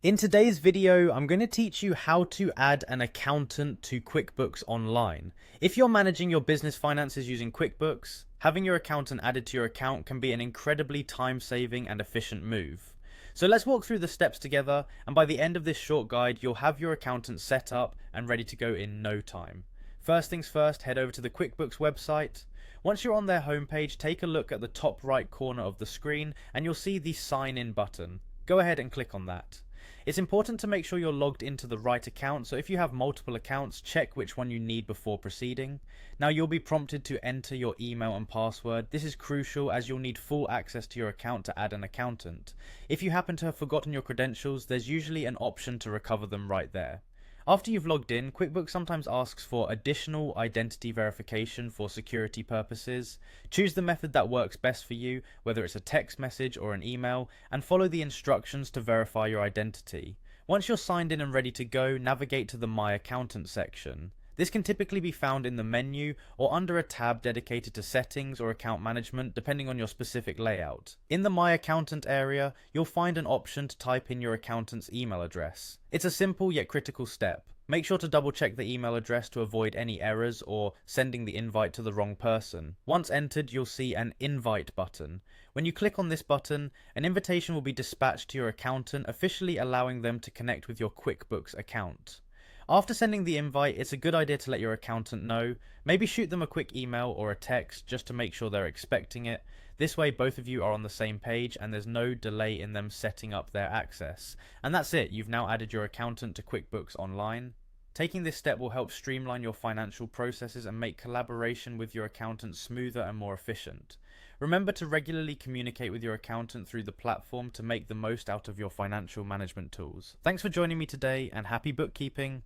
In today's video, I'm going to teach you how to add an accountant to QuickBooks Online. If you're managing your business finances using QuickBooks, having your accountant added to your account can be an incredibly time-saving and efficient move. So let's walk through the steps together, and by the end of this short guide, you'll have your accountant set up and ready to go in no time. First things first, head over to the QuickBooks website. Once you're on their homepage, take a look at the top right corner of the screen and you'll see the Sign In button. Go ahead and click on that. It's important to make sure you're logged into the right account, so if you have multiple accounts, check which one you need before proceeding. Now you'll be prompted to enter your email and password. This is crucial as you'll need full access to your account to add an accountant. If you happen to have forgotten your credentials, there's usually an option to recover them right there. After you've logged in, QuickBooks sometimes asks for additional identity verification for security purposes. Choose the method that works best for you, whether it's a text message or an email, and follow the instructions to verify your identity. Once you're signed in and ready to go, navigate to the My Accountant section. This can typically be found in the menu or under a tab dedicated to settings or account management depending on your specific layout. In the My Accountant area, you'll find an option to type in your accountant's email address. It's a simple yet critical step. Make sure to double check the email address to avoid any errors or sending the invite to the wrong person. Once entered, you'll see an Invite button. When you click on this button, an invitation will be dispatched to your accountant, officially allowing them to connect with your QuickBooks account. After sending the invite, it's a good idea to let your accountant know. Maybe shoot them a quick email or a text just to make sure they're expecting it. This way both of you are on the same page and there's no delay in them setting up their access. And that's it, you've now added your accountant to QuickBooks Online. Taking this step will help streamline your financial processes and make collaboration with your accountant smoother and more efficient. Remember to regularly communicate with your accountant through the platform to make the most out of your financial management tools. Thanks for joining me today and happy bookkeeping!